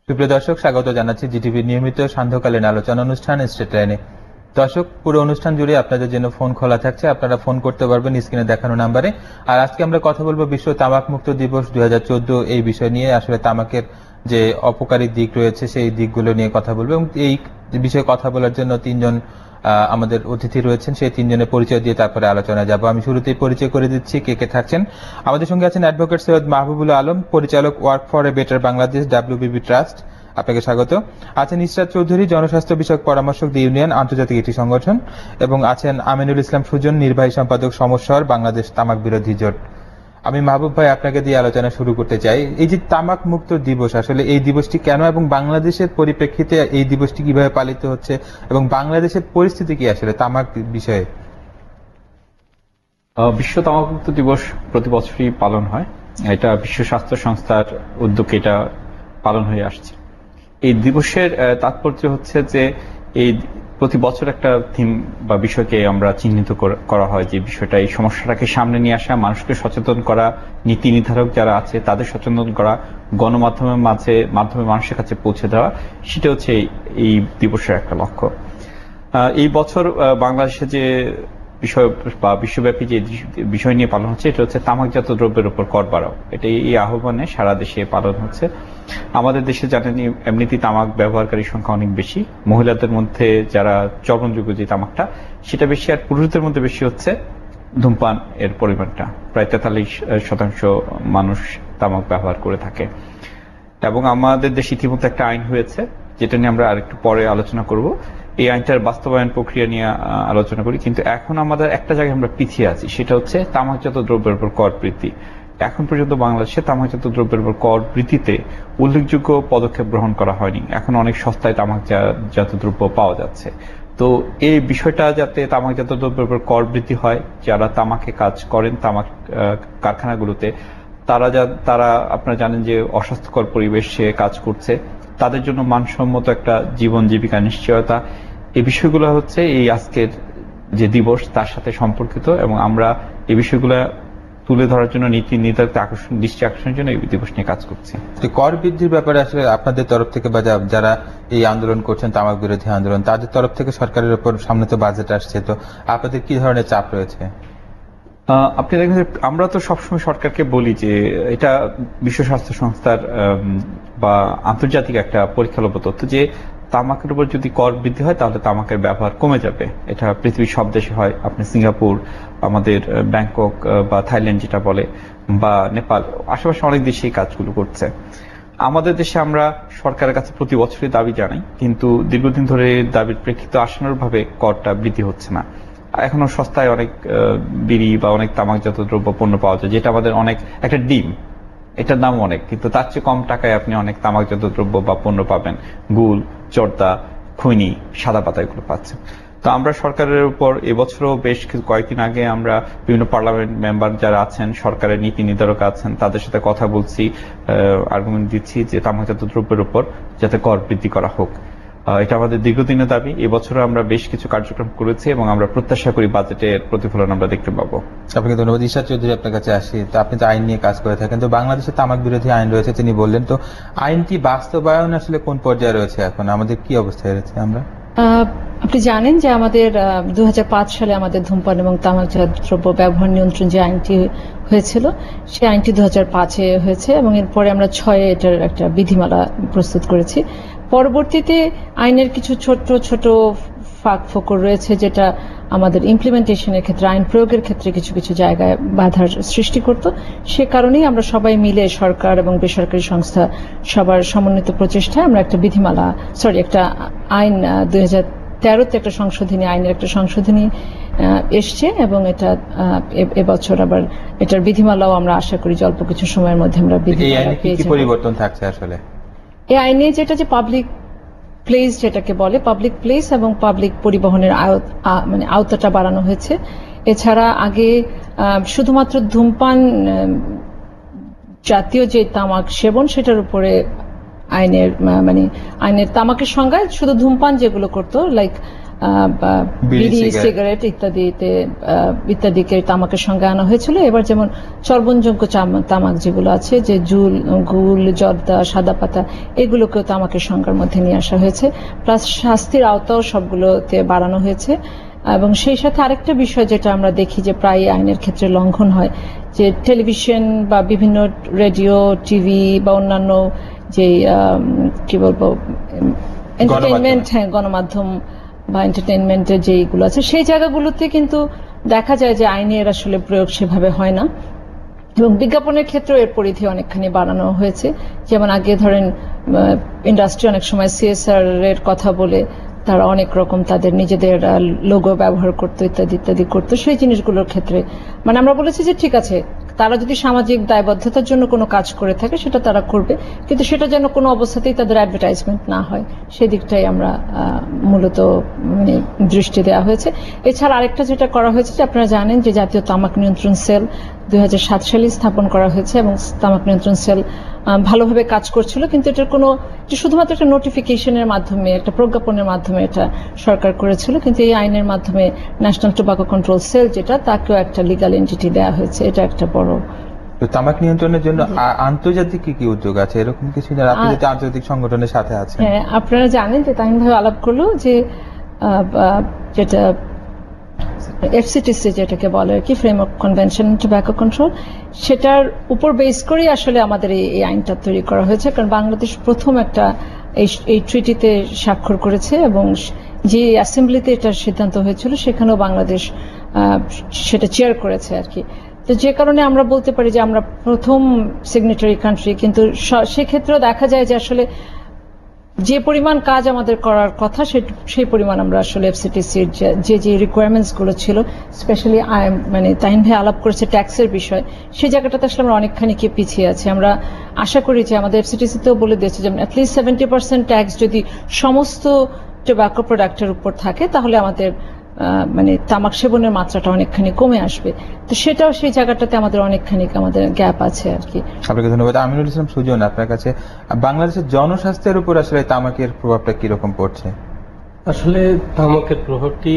সুপ্রিয় দর্শক, স্বাগত জানাচ্ছি জিটিভির নিয়মিত সান্ধ্যকালীন আলোচনা অনুষ্ঠান স্ট্রেট লাইনে। দর্শক, পুরো অনুষ্ঠান জুড়ে আপনাদের জন্য ফোন খোলা থাকছে, আপনারা ফোন করতে পারবেন স্ক্রিনে দেখানো নাম্বারে। আর আজকে আমরা কথা বলবো বিশ্ব তামাক মুক্ত দিবস 2014 এই বিষয় নিয়ে। আসলে তামাকের যে অপকারী দিক রয়েছে সেই দিকগুলো নিয়ে কথা বলবো, এবং এই বিষয়ে কথা বলার জন্য তিনজন আমাদের অতিথি রয়েছেন। সেই তিনজনের পরিচয় দিয়ে তারপরে আলোচনায় যাব। আমি শুরুতেই পরিচয় করে দিচ্ছি কে কে থাকছেন। আমাদের সঙ্গে আছেন অ্যাডভোকেট সৈয়দ মাহবুবুল আলম, পরিচালক work for a better Bangladesh WBB trust, আপনাকে স্বাগত। আছেন ইশরাত চৌধুরী, জনস্বাস্থ্য বিষয়ক পরামর্শক, দি ইউনিয়ন আন্তর্জাতিক একটি সংগঠন, এবং আছেন আমিনুল ইসলাম সুজন, নির্বাহী সম্পাদক সমস্বর বাংলাদেশ তামাক বিরোধী জোট। আমি মাহবুব ভাই আপনাকে দিয়ে আলোচনা শুরু করতে চাই। এই যে তামাক মুক্ত দিবস, আসলে এই দিবসটি কেন এবং বাংলাদেশের পরিপ্রেক্ষিতে এই দিবসটি কিভাবে পালিত হচ্ছে এবং বাংলাদেশের পরিস্থিতি কি আসলে তামাক বিষয়ে? বিশ্ব তামাকমুক্ত দিবস প্রতি বছরই পালন হয়। এটা বিশ্ব স্বাস্থ্য সংস্থার উদ্যোগে এটা পালন হয়ে আসছে। এই দিবসের তাৎপর্য হচ্ছে যে এই প্রতি বছর একটা থিম বা বিষয়কে আমরা চিহ্নিত করা হয়, যে বিষয়টা এই সমস্যাটাকে সামনে নিয়ে আসা, মানুষকে সচেতন করা, নীতি নির্ধারক যারা আছে তাদের সচেতন করা, গণমাধ্যমের মাধ্যমে মানুষের কাছে পৌঁছে দেওয়া, সেটা হচ্ছে এই দিবসের একটা লক্ষ্য। এই বছর বাংলাদেশে যে বিষয় বা বিশ্বব্যাপী যে বিষয় নিয়ে পালন হচ্ছে, এটা হচ্ছে তামাকজাত দ্রব্যের উপর কর বাড়াও। এটা এই আহ্বানে সারা দেশে পালন হচ্ছে। আমাদের দেশে জানেন এমনিতেই তামাক ব্যবহারকারীর সংখ্যা অনেক বেশি। মহিলাদের মধ্যে যারা চলনযোগ্য যে তামাকটা সেটা বেশি, আর পুরুষদের মধ্যে বেশি হচ্ছে ধূমপান এর পরিমাণটা। প্রায় 43% মানুষ তামাক ব্যবহার করে থাকে। এবং আমাদের দেশে ইতিমধ্যে একটা আইন হয়েছে, যেটা নিয়ে আমরা আরেকটু পরে আলোচনা করব। এই আইনটার বাস্তবায়ন প্রক্রিয়া নিয়ে আলোচনা করি। কিন্তু এখন আমাদের একটা জায়গায় আমরা পিছিয়ে আছি, সেটা হচ্ছে তামাকজাত দ্রব্যের উপর কর বৃদ্ধি। এখন পর্যন্ত বাংলাদেশে তামাকজাত দ্রব্যের উপর কর বৃদ্ধিতে উল্লেখযোগ্য পদক্ষেপ গ্রহণ করা হয়নি। এখন অনেক সস্তায় তামাকজাত দ্রব্য পাওয়া যাচ্ছে। তো এই বিষয়টা যাতে তামাকজাত দ্রব্যের উপর কর বৃদ্ধি হয়, যারা তামাকে কাজ করেন তামাক কারখানাগুলোতে, তারা আপনারা জানেন যে অস্বাস্থ্যকর পরিবেশে কাজ করছে, তাদের জন্য মানসম্মত একটা জীবন জীবিকা নিশ্চয়তা, এই বিষয়গুলো হচ্ছে এই আজকের যে দিবস তার সাথে সম্পর্কিত। এবং আমরা এই বিষয়গুলো তুলে ধরার জন্য, নীতি নির্ধারিত দৃষ্টি আকর্ষণের জন্য এই দিবস নিয়ে কাজ করছি। কর বৃদ্ধির ব্যাপারে আসলে আপনাদের তরফ থেকে বা যারা এই আন্দোলন করছেন, তামাক বিরোধী আন্দোলন, তাদের তরফ থেকে সরকারের উপর সামনে তো বাজেট আসছে, তো আপনাদের কি ধরনের চাপ রয়েছে? আপনি দেখেন, আমরা তো সবসময় সরকারকে বলি যে এটা বিশ্ব স্বাস্থ্য সংস্থার বা আন্তর্জাতিক একটা পরীক্ষালব্ধ তথ্য, যে তামাকের উপর যদি কর বৃদ্ধি হয় তাহলে তামাকের ব্যবহার কমে যাবে। এটা পৃথিবীর সব দেশে হয়। আপনি সিঙ্গাপুর, আমাদের ব্যাংকক বা থাইল্যান্ড যেটা বলে, বা নেপাল, আশেপাশে অনেক দেশে এই কাজগুলো করছে। আমাদের দেশে আমরা সরকারের কাছে প্রতি বছরই দাবি জানাই, কিন্তু দীর্ঘদিন ধরে দাবির প্রেক্ষিতে আশানুরূপভাবে করটা বৃদ্ধি হচ্ছে না। এখনো সস্তায় অনেক বিড়ি বা অনেক তামাকজাত দ্রব্য পণ্য পাওয়া যায়, যেটা আমাদের অনেক, একটা ডিম এটার দাম অনেক, কিন্তু তার চেয়ে কম টাকায় আপনি অনেক তামাকজাত দ্রব্য বা পণ্য পাবেন। গুল, জর্দা, খৈনি, সাদা পাতা এগুলো পাচ্ছেন। তো আমরা সরকারের উপর এবছরও বেশ কয়েকদিন আগে আমরা বিভিন্ন পার্লামেন্ট মেম্বার যারা আছেন, সরকারের নীতি নির্ধারক আছেন, তাদের সাথে কথা বলছি, আর্গুমেন্ট দিচ্ছি যে তামাকজাত দ্রব্যের উপর যাতে কর বৃদ্ধি করা হোক। এটা আমাদের দীর্ঘদিনের দাবি। এবছরও আমরা বেশ কিছু কার্যক্রম করেছি এবং আমরা প্রত্যাশা করি বাজেটের প্রতিফলন আমরা দেখতে পাবো। আপনাকে ধন্যবাদ। ইশরাত চৌধুরী, আপনার কাছে আসি। তো আপনি তো আইন নিয়ে কাজ করে থাকেন, তো বাংলাদেশে তামাক বিরোধী আইন রয়েছে তিনি বললেন, তো আইনটি বাস্তবায়ন আসলে কোন পর্যায়ে রয়েছে, এখন আমাদের কি অবস্থায় রয়েছে? আপনি জানেন যে আমাদের 2005 সালে আমাদের ধূমপান এবং তামাকজাত দ্রব্য ব্যবহার নিয়ন্ত্রণ যে আইনটি হয়েছিল, সেই আইনটি 2005-এ হয়েছে এবং এরপরে আমরা 6-এ এটার একটা বিধিমালা প্রস্তুত করেছি। পরবর্তীতে আইনের কিছু ছোট ছোট ফাঁক ফোকর রয়েছে, যেটা আমাদের ইমপ্লিমেন্টেশনের ক্ষেত্রে, আইন প্রয়োগের ক্ষেত্রে কিছু কিছু জায়গায় বাধার সৃষ্টি করত। সে কারণেই আমরা সবাই মিলে, সরকার এবং বেসরকারি সংস্থা সবার সমন্বিত প্রচেষ্টায় আমরা একটা একটা আইন 2013-তে একটা সংশোধনী, আইনের একটা সংশোধনী এসছে এবং এটা এবছর আবার এটার বিধিমালাও আমরা আশা করি অল্প কিছু সময়ের মধ্যে আমরা বিধিমালা পেয়ে যাব। পরিবর্তন থাকছে আসলে এই আইনে, যেটা যে পাবলিক প্লেস যেটাকে বলে, পাবলিক প্লেস এবং পাবলিক পরিবহনের আওতাটা বাড়ানো হয়েছে। এছাড়া আগে শুধুমাত্র ধূমপান জাতীয় যে তামাক সেবন, সেটার উপরে আইনের তামাকের সংজ্ঞায় শুধু ধূমপান যেগুলো করতো, লাইক বিড়ি, সিগারেট ইত্যাদিকে তামাকের সঙ্গে আনা হয়েছিল। এবার যেমন চর্বণযোগ্য তামাক যেগুলো আছে, যে গুল, জর্দা, সাদা পাতা, এগুলোকেও তামাকের সংজ্ঞার মধ্যে নিয়ে আসা হয়েছে। প্লাস শাস্তির আওতাও সবগুলোতে বাড়ানো হয়েছে। এবং সেই সাথে আরেকটা বিষয় যেটা আমরা দেখি যে প্রায় আইনের ক্ষেত্রে লঙ্ঘন হয়, যে টেলিভিশন বা বিভিন্ন রেডিও, টিভি বা অন্যান্য যে কি বলবো এন্টারটেইনমেন্ট, গণমাধ্যম বা এন্টারটেইনমেন্টের যেগুলো আছে, সেই জায়গাগুলোতে কিন্তু দেখা যায় যে আইনের আসলে প্রয়োগ সেভাবে হয় না। এবং বিজ্ঞাপনের ক্ষেত্রেও এর পরিধি অনেকখানি বাড়ানো হয়েছে। যেমন আগে ধরেন ইন্ডাস্ট্রি অনেক সময় CSR এর কথা বলে তারা অনেক রকম তাদের নিজেদের লোগো ব্যবহার করতো, ইত্যাদি করতো। সেই জিনিসগুলোর ক্ষেত্রে মানে আমরা বলেছি যে ঠিক আছে, তারা যদি সামাজিক দায়বদ্ধতার জন্য কোনো কাজ করে থাকে সেটা তারা করবে, কিন্তু সেটা যেন কোনো অবস্থাতেই তাদের অ্যাডভার্টাইজমেন্ট না হয়, সেই দিকটাই আমরা মূলত মানে দৃষ্টি দেওয়া হয়েছে। এছাড়া আরেকটা যেটা করা হয়েছে, যে আপনারা জানেন যে জাতীয় তামাক নিয়ন্ত্রণ সেল 2007 সালে স্থাপন করা হয়েছে, এবং তামাক নিয়ন্ত্রণ সেল ভালোভাবে কাজ করছিল, কিন্তু এটার কোনো শুধুমাত্র একটা নোটিফিকেশনের মাধ্যমে, একটা প্রজ্ঞাপনের মাধ্যমে এটা সরকার করেছিল। কিন্তু এই আইনের মাধ্যমে ন্যাশনাল টোবাকো কন্ট্রোল সেল যেটা, তাকেও একটা লিগ্যাল এন্টিটি দেওয়া হয়েছে। এটা একটা বড়। তো তামাক নিয়ন্ত্রণের জন্য আন্তর্জাতিক কি কি উদ্যোগ আছে, এরকম কিছু? আপনি যেটা আন্তর্জাতিক সংগঠনের সাথে আছেন। হ্যাঁ, আপনারা জানেন যে তাহিন ভাই আলাপ করলো যে যেটা FCTC যেটাকে বলে আর কি, framework convention on tobacco control, সেটার উপর বেস করেই আসলে আমাদের এই আইনটা তৈরি করা হয়েছে। কারণ বাংলাদেশ প্রথম একটা এই ট্রিটিতে স্বাক্ষর করেছে, এবং যে অ্যাসেম্বলিতে এটার সিদ্ধান্ত হয়েছিল সেখানেও বাংলাদেশ সেটা চেয়ার করেছে আর কি। তো যে কারণে আমরা বলতে পারি যে আমরা প্রথম সিগনেটারি কান্ট্রি। কিন্তু সেক্ষেত্রেও দেখা যায় যে আসলে যে পরিমাণ কাজ আমাদের করার কথা সেই পরিমাণ আমরা আসলে FCTCর যে রিকোয়ারমেন্টস গুলো ছিল, স্পেশালি মানে তাহিন ভাই আলাপ করেছে ট্যাক্সের বিষয়, সেই জায়গাটাতে আসলে আমরা অনেকখানি কি পিছিয়ে আছি। আমরা আশা করি যে আমাদের FCTCতেও বলে দিয়েছে যে অ্যাটলিস্ট 70% ট্যাক্স যদি সমস্ত টোব্যাকো প্রোডাক্টের উপর থাকে, তাহলে আমাদের মানে তামাক সেবনের মাত্রাটা অনেকখানি কমে আসবে। তো সেটাও সেই জায়গাটাতে আমাদের অনেকখানি আমাদের গ্যাপ আছে আর কি। আপনাকে ধন্যবাদ। আমিনুল ইসলাম সুজন, আপনার কাছে বাংলাদেশের জনস্বাস্থ্যের উপর আসলে তামাকের প্রভাবটা কিরকম পড়ছে? আসলে তামাকের প্রভাবটি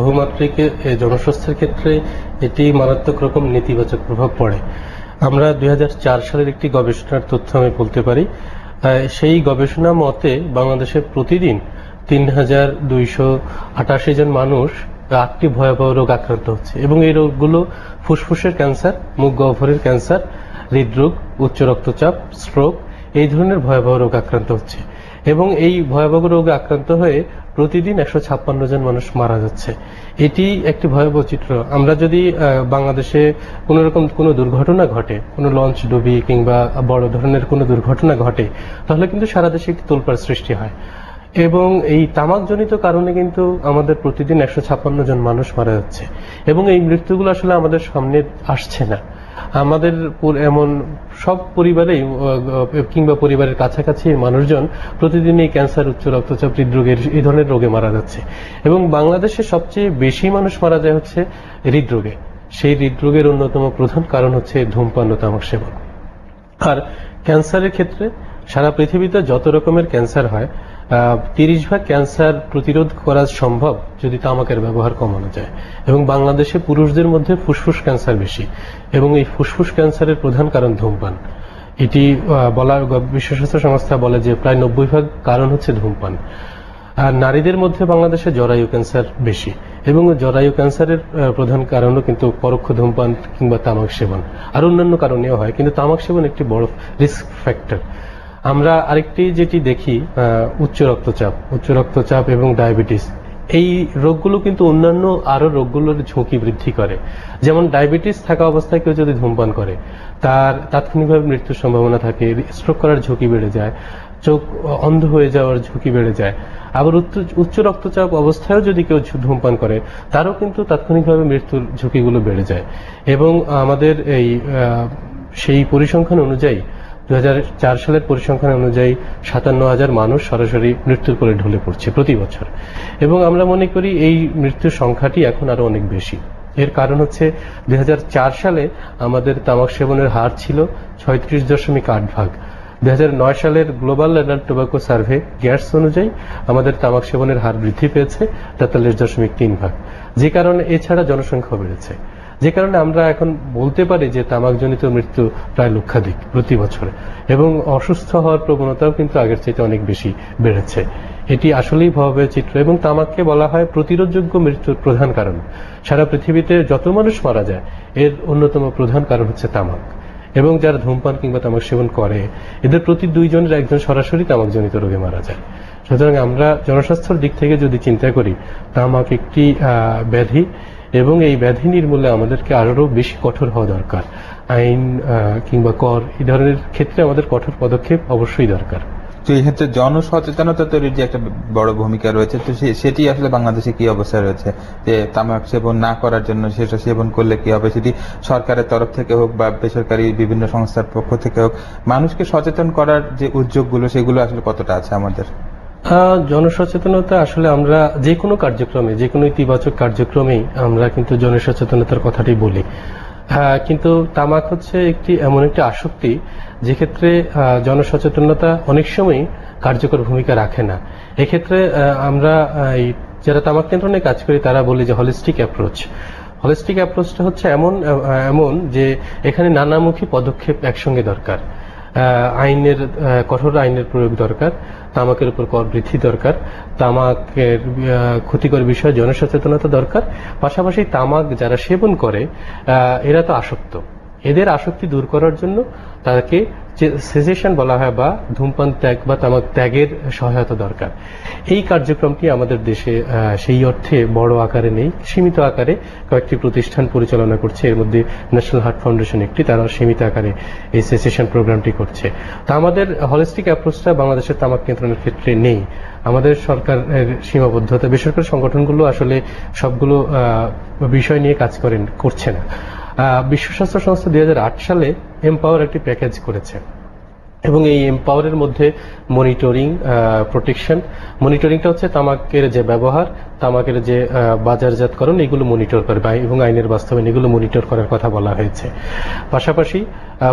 বহুমাত্রিক জনস্বাস্থ্যের ক্ষেত্রে এটি মারাত্মক রকম নেতিবাচক প্রভাব পড়ে। আমরা 2004 সালের একটি গবেষণার তথ্য আমি বলতে পারি। সেই গবেষণা মতে বাংলাদেশে প্রতিদিন 3288 জন মানুষ 8টি ভয়াবহ রোগ আক্রান্ত হচ্ছে, এবং এই রোগগুলো ফুসফুসের ক্যান্সার, মুখ গহ্বরের ক্যান্সার, হৃদরোগ, উচ্চ রক্তচাপ, স্ট্রোক, এই ধরনের ভয়াবহ রোগ আক্রান্ত হচ্ছে। এবং এই ভয়াবহ রোগে আক্রান্ত হয়ে প্রতিদিন 156 জন মানুষ মারা যাচ্ছে। এটি একটি ভয়াবহ চিত্র। আমরা যদি বাংলাদেশে কোনো রকম কোনো দুর্ঘটনা ঘটে, কোনো লঞ্চ ডুবি কিংবা বড় ধরনের কোনো দুর্ঘটনা ঘটে, তাহলে কিন্তু সারা দেশে একটি তোলপাড় সৃষ্টি হয়। এবং এই তামাকজনিত কারণে কিন্তু আমাদের প্রতিদিন 156 জন মানুষ মারা যাচ্ছে, এবং এই মৃত্যুগুলো আসলে আমাদের সামনে আসছে না। আমাদের এমন সব পরিবারেই কিংবা পরিবারের কাছাকাছি মানুষজন প্রতিদিন এই ক্যান্সার, উচ্চ রক্তচাপ, হৃদরোগের এই ধরনের রোগে মারা যাচ্ছে। এবং বাংলাদেশে সবচেয়ে বেশি মানুষ মারা যায় হচ্ছে হৃদরোগে। সেই হৃদরোগের অন্যতম প্রধান কারণ হচ্ছে ধূমপান ও তামাক সেবন। আর ক্যান্সারের ক্ষেত্রে সারা পৃথিবীতে যত রকমের ক্যান্সার হয়, 30% ক্যান্সার প্রতিরোধ করা সম্ভব যদি তামাকের ব্যবহার কমানো যায়। এবং বাংলাদেশে পুরুষদের মধ্যে ফুসফুস ক্যান্সার বেশি, এবং এই ফুসফুস ক্যান্সারের প্রধান কারণ ধূমপান। এটি বিশ্ব স্বাস্থ্য সংস্থা বলে যে প্রায় 90% কারণ হচ্ছে ধূমপান। আর নারীদের মধ্যে বাংলাদেশে জরায়ু ক্যান্সার বেশি, এবং জরায়ু ক্যান্সারের প্রধান কারণও কিন্তু পরোক্ষ ধূমপান কিংবা তামাক সেবন। আর অন্যান্য কারণেও হয়, কিন্তু তামাক সেবন একটি বড় রিস্ক ফ্যাক্টর। আমরা আরেকটি যেটি দেখি, উচ্চ রক্তচাপ এবং ডায়াবেটিস, এই রোগগুলো কিন্তু অন্যান্য আরো রোগগুলোর ঝুঁকি বৃদ্ধি করে। যেমন ডায়াবেটিস থাকা অবস্থায় কেউ যদি ধূমপান করে, তার তাৎক্ষণিকভাবে মৃত্যুর সম্ভাবনা থাকে, স্ট্রোক করার ঝুঁকি বেড়ে যায়, চোখ অন্ধ হয়ে যাওয়ার ঝুঁকি বেড়ে যায়। আবার উচ্চ রক্তচাপ অবস্থায়ও যদি কেউ ধূমপান করে, তারও কিন্তু তাৎক্ষণিকভাবে মৃত্যুর ঝুঁকিগুলো বেড়ে যায়। এবং আমাদের এই সেই পরিসংখ্যান অনুযায়ী 2004 সালের পরিসংখ্যান অনুযায়ী 57,000 মানুষ সরাসরি মৃত্যুর কোলে ঢলে পড়ছে প্রতি বছর। এবং আমরা মনে করি এই মৃত্যুর সংখ্যাটি এখন আরো অনেক বেশি। এর কারণ হচ্ছে 2004 সালে আমাদের তামাক সেবনের হার ছিল 36.8 ভাগ। 2009 সালের global adult tobacco survey gas অনুযায়ী আমাদের তামাক সেবনের হার বৃদ্ধি পেয়েছে 43.3 ভাগ, যে কারণে এছাড়া জনসংখ্যা বেড়েছে, যে কারণে আমরা এখন বলতে পারি যে তামাকজনিত মৃত্যু প্রায় লক্ষাধিক প্রতি বছরে, এবং অসুস্থ হওয়ার প্রবণতাও কিন্তু আগের চাইতে অনেক বেশি বেড়েছে। এটি আসলেই ভয়াবহ চিত্র, এবং তামাককে বলা হয় প্রতিরোধযোগ্য মৃত্যুর প্রধান কারণ। সারা পৃথিবীতে যত মানুষ মারা যায় এর অন্যতম প্রধান কারণ হচ্ছে তামাক, এবং যারা ধূমপান কিংবা তামাক সেবন করে এদের প্রতি 2 জনের 1 জন সরাসরি তামাকজনিত রোগে মারা যায়। সুতরাং আমরা জনস্বাস্থ্যের দিক থেকে যদি চিন্তা করি, তামাক একটি ব্যাধি, এবং এই ব্যাধি নির্মূলে আমাদেরকে আরো বেশি কঠোর হওয়া দরকার। আইন কিংবা কর এই ধরনের ক্ষেত্রে আমাদের কঠোর পদক্ষেপ অবশ্যই দরকার। তো এই ক্ষেত্রে জনসচেতনতা তৈরির যে একটা বড় ভূমিকা রয়েছে, তো সেটি আসলে বাংলাদেশে কি অবস্থা রয়েছে, যে তামাক সেবন না করার জন্য সেটা সেবন করলে কি হবে, সেটি সরকারের তরফ থেকে হোক বা বেসরকারি বিভিন্ন সংস্থার পক্ষ থেকে হোক, মানুষকে সচেতন করার যে উদ্যোগগুলো সেগুলো আসলে কতটা আছে আমাদের? জনসচেতনতা আসলে আমরা যে কোনো কার্যক্রমে, যে কোনো ইতিবাচক কার্যক্রমেই আমরা কিন্তু জনসচেতনতার কথাটি বলি, কিন্তু তামাক হচ্ছে এমন একটি আসক্তি যে ক্ষেত্রে জনসচেতনতা অনেক সময় কার্যকর ভূমিকা রাখে না। এক্ষেত্রে আমরা যারা তামাক নিয়ন্ত্রণে কাজ করি তারা বলি যে হলিস্টিক অ্যাপ্রোচটা হচ্ছে এমন যে এখানে নানামুখী পদক্ষেপ একসঙ্গে দরকার। কঠোর আইনের প্রয়োগ দরকার, তামাকের উপর কর বৃদ্ধি দরকার, তামাকের ক্ষতিকর বিষয়ে জনসচেতনতা দরকার, পাশাপাশি তামাক যারা সেবন করে এরা তো আসক্ত, এদের আসক্তি দূর করার জন্য তাকে সেসেশন বলা হয় বা ধূমপান ত্যাগ বা তামাক ত্যাগের সহায়তা দরকার। এই কার্যক্রমটি আমাদের দেশে সেই অর্থে বড় আকারে নেই, সীমিত আকারে কয়েকটি প্রতিষ্ঠান পরিচালনা করছে, এর মধ্যে ন্যাশনাল হার্ট ফাউন্ডেশন একটি, তারা সীমিত আকারে এই সেসেশন প্রোগ্রামটি করছে। তা আমাদের হলিস্টিক অ্যাপ্রোচটা বাংলাদেশের তামাক নিয়ন্ত্রণের ক্ষেত্রে নেই। আমাদের সরকারের সীমাবদ্ধতা, বেসরকারি সংগঠনগুলো আসলে সবগুলো বিষয় নিয়ে কাজ করছে না। বিশ্ব স্বাস্থ্য সংস্থা 2008 সালে এমপাওয়ার একটি প্যাকেজ করেছে, এবং এই এমপাওয়ারের মধ্যে মনিটরিং, প্রোটেকশন, মনিটরিংটা হচ্ছে তামাকের যে ব্যবহার, তামাকের যে বাজারজাতকরণ, এগুলো মনিটর করে এবং আইনের বাস্তবায়ন এগুলো মনিটর করার কথা বলা হয়েছে। পাশাপাশি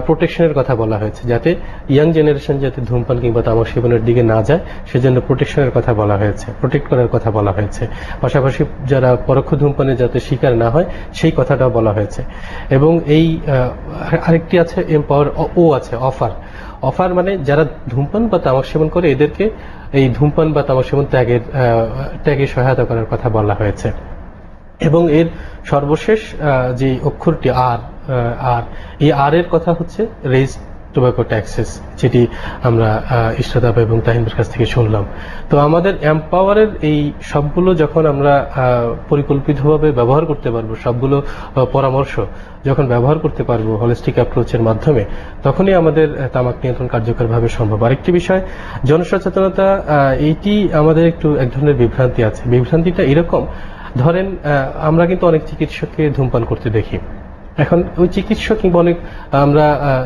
প্রোটেকশনের কথা বলা হয়েছে, যাতে ইয়াং জেনারেশন যাতে ধূমপান কিংবা তামাক সেবনের দিকে না যায় সেজন্য প্রোটেকশনের কথা বলা হয়েছে, প্রোটেক্ট করার কথা বলা হয়েছে। পাশাপাশি যারা পরোক্ষ ধূমপানে যাতে শিকার না হয় সেই কথাটাও বলা হয়েছে। এবং এই আরেকটি আছে এমপাওয়ার, আছে অফার, মানে যারা ধূমপান বা তামাক সেবন করে এদেরকে এই ধূমপান বা তামাক সেবন ত্যাগে সহায়তা করার কথা বলা হয়েছে। এবং এর সর্বশেষ যে অক্ষরটি আর এই আর এর কথা হচ্ছে রেজ টোবাকো ট্যাক্সেস, যেটি আমরা ইশরাত এবং তাহিমের কাছ থেকে শুনলাম। তো আমাদের এমপাওয়ারের এই সবগুলো যখন আমরা পরিকল্পিতভাবে ব্যবহার করতে পারবো, সবগুলো পরামর্শ যখন ব্যবহার করতে পারবো হলিস্টিক অ্যাপ্রোচের মাধ্যমে, তখনই আমাদের তামাক নিয়ন্ত্রণ কার্যকরভাবে সম্ভব। আরেকটি বিষয়, জনসচেতনতা, এইটি আমাদের এক ধরনের বিভ্রান্তি আছে। বিভ্রান্তিটা এরকম, ধরেন আমরা কিন্তু অনেক চিকিৎসককে ধূমপান করতে দেখি। এখন ওই চিকিৎসক কিংবা অনেক আমরা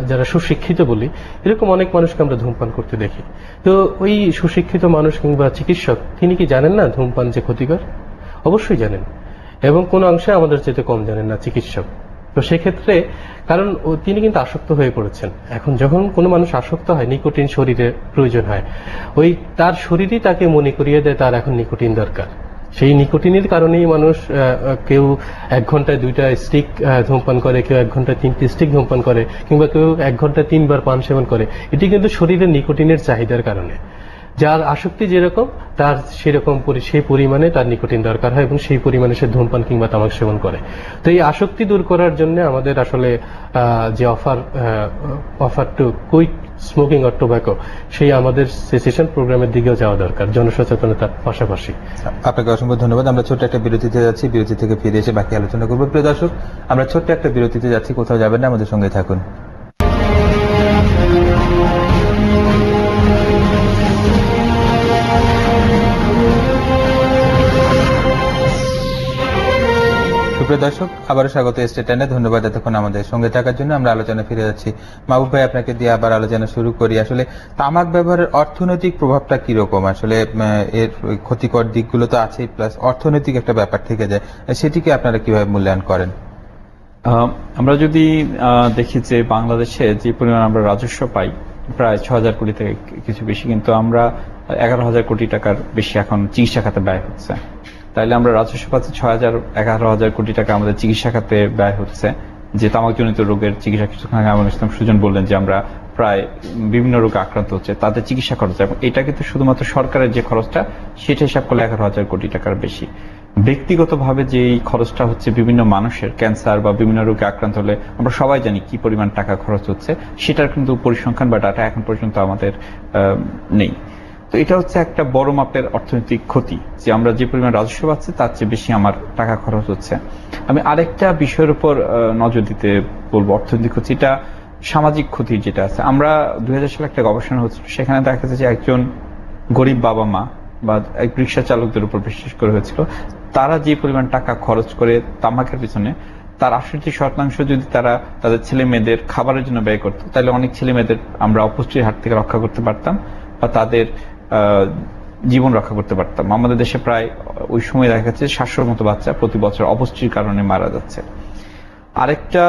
যারা সুশিক্ষিত বলি, এরকম অনেক মানুষকে আমরা ধূমপান করতে দেখি। তো ওই সুশিক্ষিত মানুষ কিংবা চিকিৎসক তিনি কি জানেন না ধূমপান যে ক্ষতিকর? অবশ্যই জানেন, এবং কোন অংশে আমাদের চেয়ে কম জানেন না চিকিৎসক। তো সেক্ষেত্রে কারণ তিনি কিন্তু আসক্ত হয়ে পড়েছেন। এখন যখন কোনো মানুষ আসক্ত হয়, নিকোটিন শরীরে প্রয়োজন হয়, তার শরীরই তাকে মনে করিয়ে দেয় তার এখন নিকোটিন দরকার। সেই নিকোটিনের কারণেই মানুষ, কেউ 1 ঘন্টায় 2টা স্টিক ধূমপান করে, কেউ 1 ঘন্টায় 3টি স্টিক ধূমপান করে, কিংবা কেউ 1 ঘন্টায় 3 বার পান সেবন করে। এটি কিন্তু শরীরের নিকোটিনের চাহিদার কারণে। যার আসক্তি যেরকম তার সেরকম সেই পরিমাণে তার নিকোটিন দরকার হয়, এবং সেই পরিমাণে সে ধূমপান কিংবা তামাক সেবন করে। তো এই আসক্তি দূর করার জন্য আমাদের আসলে যে offer to quit smoking or tobacco, সেই আমাদের সেসেশন প্রোগ্রামের দিকেও যাওয়া দরকার জনসচেতনতার পাশাপাশি। আপনাকে অসংখ্য ধন্যবাদ। আমরা ছোট্ট একটা বিরতিতে যাচ্ছি, বিরতি থেকে ফিরে এসে বাকি আলোচনা করবো। প্রিয় দর্শক, আমরা ছোট্ট একটা বিরতিতে যাচ্ছি, কোথাও যাবেন না, আমাদের সঙ্গে থাকুন। সুপ্রিয় দর্শক, আবারও স্বাগত স্টেট টাইমে। ধন্যবাদ এতক্ষণ আমাদের সঙ্গে থাকার জন্য। আমরা আলোচনা ফিরে যাচ্ছি। মাহবুব ভাই, আপনাকে দিয়ে আবার আলোচনা শুরু করি। আসলে তামাক ব্যবহারের অর্থনৈতিক প্রভাবটা কিরকম? আসলে এর ক্ষতিকর দিকগুলো তো আছেই, প্লাস অর্থনৈতিক একটা ব্যাপার থেকে যায়, সেটিকে আপনারা কিভাবে মূল্যায়ন করেন? আমরা যদি দেখি যে বাংলাদেশে যে পরিমাণ আমরা রাজস্ব পাই, প্রায় 6,000 কোটি থেকে কিছু বেশি, কিন্তু আমরা 11,000 কোটি টাকার বেশি এখন চিকিৎসা খাতে ব্যয় হচ্ছে। তাইলে আমরা রাজস্ব পাচ্ছি 11,000 কোটি টাকা আমাদের চিকিৎসা খাতে ব্যয় হচ্ছে, যে তামাকজনিত রোগের চিকিৎসা। কিছুক্ষণ আগে আমানুল ইসলাম সুজন বললেন যে আমরা প্রায় বিভিন্ন রোগে আক্রান্ত হচ্ছে, তাদের চিকিৎসা খরচ, এবং এটা কিন্তু শুধুমাত্র সরকারের যে খরচটা সেটা হিসাব করলে 11,000 কোটি টাকার বেশি। ব্যক্তিগতভাবে যে এই খরচটা হচ্ছে বিভিন্ন মানুষের ক্যান্সার বা বিভিন্ন রোগে আক্রান্ত হলে আমরা সবাই জানি কি পরিমাণ টাকা খরচ হচ্ছে, সেটার কিন্তু পরিসংখ্যান বা ডাটা এখন পর্যন্ত আমাদের নেই। তো এটা হচ্ছে একটা বড় মাপের অর্থনৈতিক ক্ষতি, যে আমরা যে পরিমাণ রাজস্ব পাচ্ছি তার চেয়ে বেশি আমার টাকা খরচ হচ্ছে। আমি আরেকটা বিষয়ের উপর নজর দিতে বলবো, অর্থনৈতিক ক্ষতি, এটা সামাজিক ক্ষতি যেটা আছে। আমরা 2000 সালে একটা গবেষণা হচ্ছিল, সেখানে দেখা যাচ্ছে যে একজন গরিব বাবা মা বা রিক্সা চালকদের উপর বিশেষ করে হয়েছিল, তারা যে পরিমাণ টাকা খরচ করে তামাকের পিছনে, তার 68% যদি তারা তাদের ছেলে মেয়েদের খাবারের জন্য ব্যয় করতো, তাহলে অনেক ছেলে মেয়েদের আমরা অপুষ্টির হাত থেকে রক্ষা করতে পারতাম বা তাদের জীবন রক্ষা করতে পারতাম। আমাদের দেশে প্রায় ওই সময় দেখা যাচ্ছে 700-র মতো বাচ্চা প্রতি বছর অপুষ্টির কারণে মারা যাচ্ছে। আরেকটা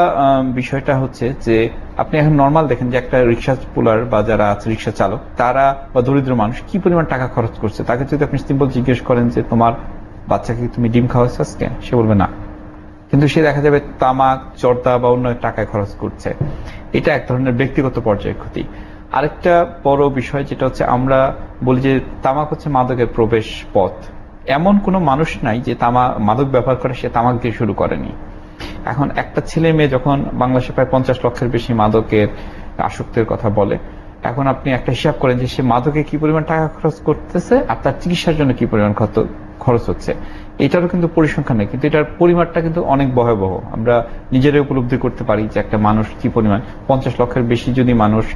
বিষয়টা হচ্ছে যে আপনি এখন নর্মাল দেখেন যে একটা রিক্সা পুলার বা যারা আছে রিক্সা চালক, তারা বা দরিদ্র মানুষ কি পরিমাণ টাকা খরচ করছে। তাকে যদি আপনি সিম্পল জিজ্ঞেস করেন যে তোমার বাচ্চাকে তুমি ডিম খাওয়াচ্ছ আজকে, সে বলবে না, কিন্তু সে দেখা যাবে তামাক, জর্দা বা অন্য টাকায় খরচ করছে। এটা এক ধরনের ব্যক্তিগত পর্যায়ে ক্ষতি। আরেকটা বড় বিষয় যেটা হচ্ছে, আমরা বলি যে তামাক হচ্ছে মাদকের প্রবেশ পথ। এমন কোনো মানুষ নাই যে মাদক ব্যবহার করে সে তামাক দিয়ে শুরু করেনি। এখন একটা ছেলে মেয়ে যখন বাংলাদেশে প্রায় 50 লক্ষের বেশি মাদকের আসক্তের কথা বলে, এখন আপনি একটা হিসাব করেন যে সে মাদকে কি পরিমাণ টাকা খরচ করতেছে আর তার চিকিৎসার জন্য কি পরিমাণ খরচ হচ্ছে। এটারও কিন্তু পরিসংখ্যান নেই, কিন্তু এটার পরিমাণটা কিন্তু অনেক ভয়াবহ। আমরা নিজেরাই উপলব্ধি করতে পারি যে একটা মানুষ কি পরিমাণ, 50 লক্ষের বেশি যদি মানুষ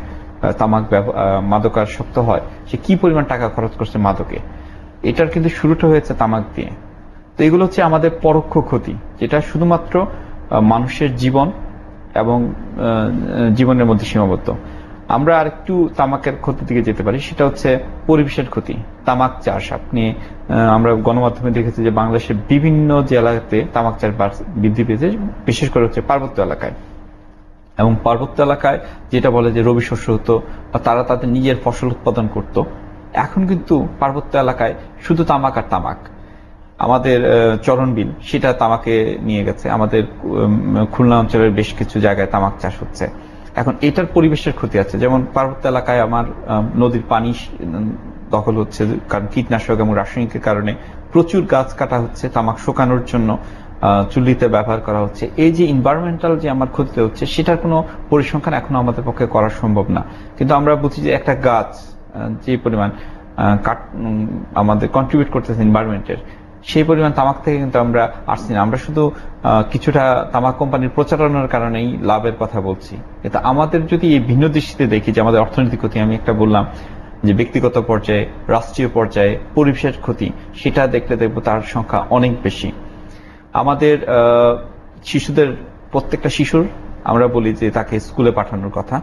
মাদকাসক্ত হয়, সে কি পরিমাণ টাকা খরচ করছে মাদকে। এটার কিন্তু শুরুটা হয়েছে তামাক দিয়ে। তো এগুলো হচ্ছে আমাদের পরোক্ষ ক্ষতি, যেটা শুধুমাত্র মানুষের জীবন এবং জীবনের মধ্যে সীমাবদ্ধ। আমরা আরেকটু তামাকের ক্ষতির দিকে যেতে পারি, সেটা হচ্ছে পরিবেশের ক্ষতি। তামাক চাষ, আমরা গণমাধ্যমে দেখেছি যে বাংলাদেশের বিভিন্ন জেলাতে তামাক চাষ বৃদ্ধি পেয়েছে, বিশেষ করে হচ্ছে পার্বত্য এলাকায়। এবং পার্বত্য এলাকায় যেটা বলে যে রবি শস্য হতো বা তারা তাদের নিজের ফসল উৎপাদন করত, এখন কিন্তু পার্বত্য এলাকায় শুধু তামাক আর তামাক। আমাদের চরণবিল সেটা তামাকে নিয়ে গেছে, আমাদের খুলনা অঞ্চলের বেশ কিছু জায়গায় তামাক চাষ হচ্ছে। এখন এটার পরিবেশের ক্ষতি আছে, যেমন পার্বত্য এলাকায় আমার নদীর পানি দখল হচ্ছে, কারণ কীটনাশক এবং রাসায়নিকের কারণে প্রচুর গাছ কাটা হচ্ছে, তামাক শুকানোর জন্য চুল্লিতে ব্যবহার করা হচ্ছে। এই যে এনভায়রনমেন্টাল যে আমার ক্ষতি হচ্ছে, সেটার কোনো পরিসংখ্যান এখনো আমাদের পক্ষে করা সম্ভব না। কিন্তু আমরা বুঝি যে একটা গাছ যে পরিমাণ আমাদের কন্ট্রিবিউট করতেছে এনভায়রনমেন্টের, সেই পরিমাণ তামাক থেকে কিন্তু আমরা আসছি না। আমরা শুধু কিছুটা তামাক কোম্পানির প্রচারণার কারণেই লাভের কথা বলছি। কিন্তু আমাদের যদি এই ভিন্ন দৃষ্টিতে দেখি যে আমাদের অর্থনৈতিক ক্ষতি, আমি একটা বললাম যে ব্যক্তিগত পর্যায়ে, রাষ্ট্রীয় পর্যায়ে পরিবেশের ক্ষতি, সেটা দেখলে দেখবো তার সংখ্যা অনেক বেশি। আমাদের শিশুদের, প্রত্যেকটা শিশুর আমরা বলি যে তাকে স্কুলে পাঠানোর কথা।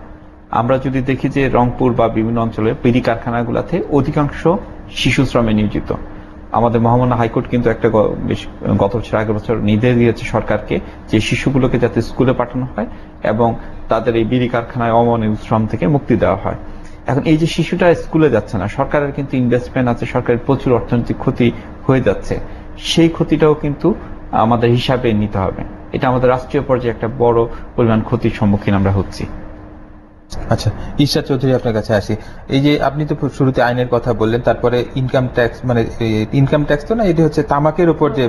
আমরা যদি দেখি যে রংপুর বা বিভিন্ন অঞ্চলে বিড়ি কারখানাগুলোতে অধিকাংশ শিশু শ্রমে নিয়োজিত। আমাদের মহামান্য হাইকোর্ট কিন্তু একটা গত বছর, আগের বছর নির্দেশ দিয়েছে সরকারকে যে শিশুগুলোকে যাতে স্কুলে পাঠানো হয় এবং তাদের এই বিড়ি কারখানায় অমানবিক শ্রম থেকে মুক্তি দেওয়া হয়। এখন এই যে শিশুটা স্কুলে যাচ্ছে না, সরকারের কিন্তু ইনভেস্টমেন্ট আছে, সরকারের প্রচুর অর্থনৈতিক ক্ষতি হয়ে যাচ্ছে, সেই ক্ষতিটাও কিন্তু আমাদের হিসাবে নিতে হবে। এটা আমাদের রাষ্ট্রীয় পর্যায়ে একটা বড় পরিমাণ ক্ষতির সম্মুখীন আমরা হচ্ছি। আচ্ছা, ঈশা চৌধুরী, আপনার কাছে আসি। এই যে আপনি তো শুরুতে আইনের কথা বললেন, তারপরে ইনকাম ট্যাক্স, মানে ইনকাম ট্যাক্স তো না, এটি হচ্ছে তামাকের উপর যে